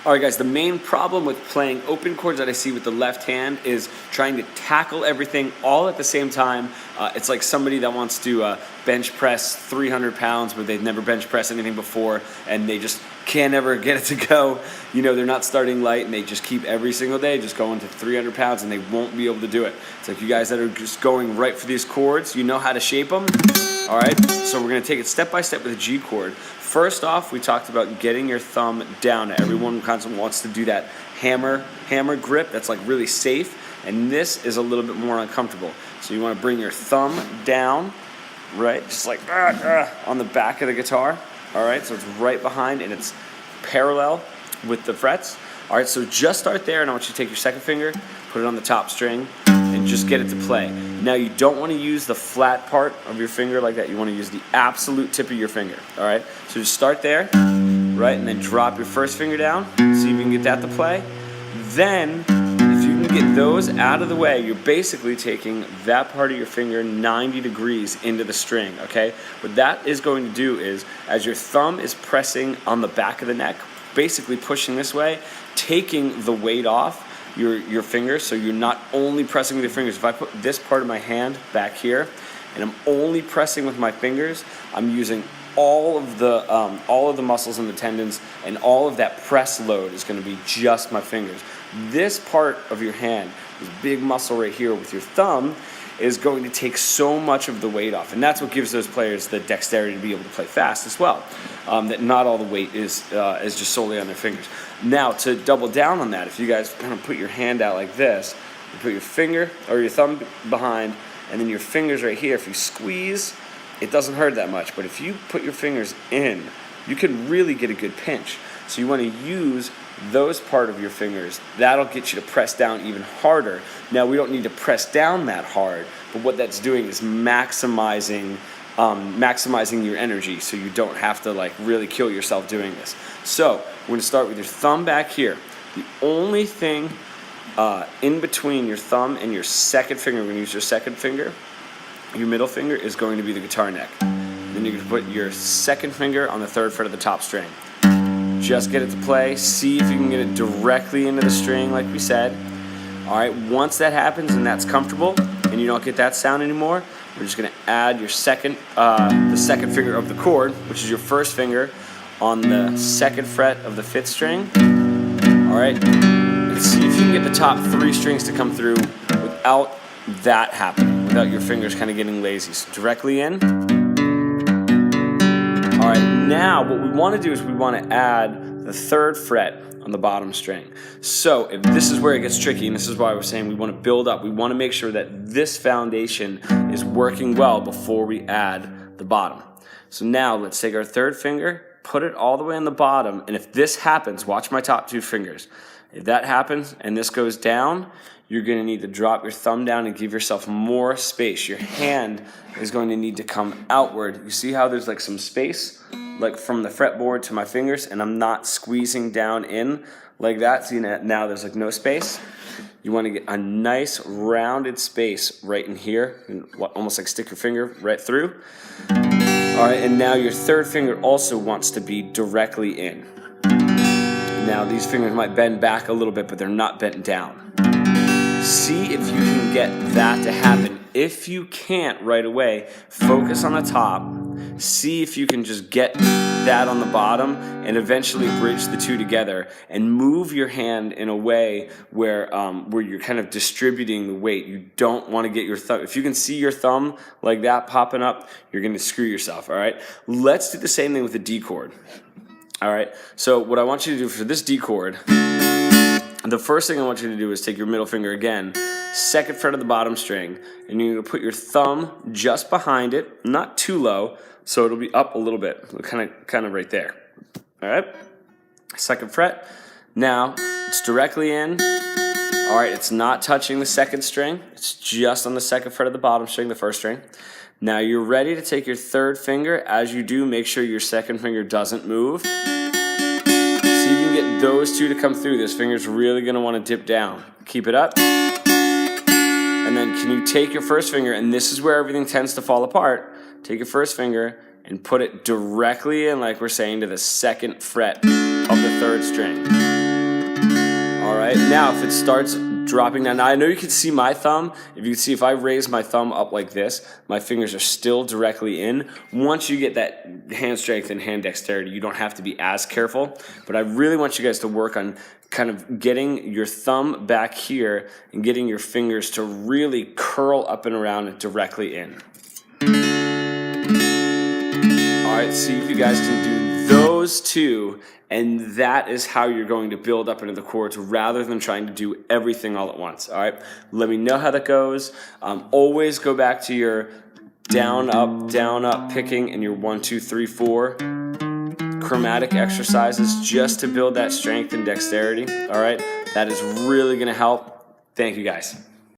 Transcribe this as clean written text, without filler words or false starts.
All right, guys, the main problem with playing open chords that I see with the left hand is trying to tackle everything all at the same time. It's like somebody that wants to bench press 300 pounds, but they've never bench pressed anything before, and they just can't ever get it to go. You know, they're not starting light, and they just keep every single day just going to 300 pounds, and they won't be able to do it. It's like you guys that are just going right for these chords, you know how to shape them. All right, so we're going to take it step by step with a G chord. First off, we talked about getting your thumb down. Everyone constantly wants to do that hammer grip. That's like really safe, and this is a little bit more uncomfortable. So you want to bring your thumb down, right, just like on the back of the guitar. All right, so it's right behind and it's parallel with the frets. All right, so just start there, and I want you to take your second finger, put it on the top string, and just get it to play. Now, you don't want to use the flat part of your finger like that. You want to use the absolute tip of your finger, all right? So just start there, right, and then drop your first finger down. See if you can get that to play. Then, if you can get those out of the way, you're basically taking that part of your finger 90 degrees into the string, okay? What that is going to do is, as your thumb is pressing on the back of the neck, basically pushing this way, taking the weight off your fingers, so you're not only pressing with your fingers. If I put this part of my hand back here and I'm only pressing with my fingers, I'm using all of the muscles and the tendons, and all of that press load is going to be just my fingers. This part of your hand, this big muscle right here with your thumb, is going to take so much of the weight off, and that's what gives those players the dexterity to be able to play fast as well. That not all the weight is just solely on their fingers. Now, to double down on that, if you guys kind of put your hand out like this, you put your finger or your thumb behind, and then your fingers right here. If you squeeze, it doesn't hurt that much, but if you put your fingers in, you can really get a good pinch. So you want to use those part of your fingers. That'll get you to press down even harder. Now, we don't need to press down that hard, but what that's doing is maximizing your energy, so you don't have to like really kill yourself doing this. So we're going to start with your thumb back here. The only thing in between your thumb and your second finger, we're going to use your second finger, your middle finger, is going to be the guitar neck. And then you're going to put your second finger on the third fret of the top string. Just get it to play. See if you can get it directly into the string like we said. All right, once that happens and that's comfortable and you don't get that sound anymore, we're just going to add your the second finger of the chord, which is your first finger, on the second fret of the fifth string. All right, and see if you can get the top three strings to come through without that happening, without your fingers kind of getting lazy. So directly in. All right, now what we want to do is we want to add the third fret on the bottom string. So if this is where it gets tricky, and this is why we're saying we want to build up. We want to make sure that this foundation is working well before we add the bottom. So now let's take our third finger, put it all the way on the bottom, and if this happens, watch my top two fingers. If that happens and this goes down, you're going to need to drop your thumb down and give yourself more space. Your hand is going to need to come outward. You see how there's like some space, like from the fretboard to my fingers, and I'm not squeezing down in like that. See, now there's like no space. You want to get a nice rounded space right in here, and almost like stick your finger right through. All right, and now your third finger also wants to be directly in. Now these fingers might bend back a little bit, but they're not bent down. See if you can get that to happen. If you can't right away, focus on the top. See if you can just get that on the bottom and eventually bridge the two together and move your hand in a way where you're kind of distributing the weight. You don't want to get your thumb. If you can see your thumb like that popping up, you're going to screw yourself, all right? Let's do the same thing with the D chord. All right, so what I want you to do for this D chord, the first thing I want you to do is take your middle finger again, second fret of the bottom string, and you're going to put your thumb just behind it, not too low, so it'll be up a little bit, kind of right there. All right, second fret. Now it's directly in. All right, it's not touching the second string. It's just on the second fret of the bottom string, the first string. Now you're ready to take your third finger. As you do, make sure your second finger doesn't move. See if you can get those two to come through. This finger's really going to want to dip down. Keep it up. And then can you take your first finger, and this is where everything tends to fall apart. Take your first finger and put it directly in, like we're saying, to the second fret of the third string. now if it starts dropping down, now I know you can see my thumb. If you can see, if I raise my thumb up like this, my fingers are still directly in. Once you get that hand strength and hand dexterity, you don't have to be as careful. But I really want you guys to work on kind of getting your thumb back here and getting your fingers to really curl up and around and directly in. All right, see if you guys can do those two, and that is how you're going to build up into the chords rather than trying to do everything all at once. All right, let me know how that goes. Always go back to your down, up picking and your 1, 2, 3, 4 chromatic exercises just to build that strength and dexterity. All right, that is really going to help. Thank you guys.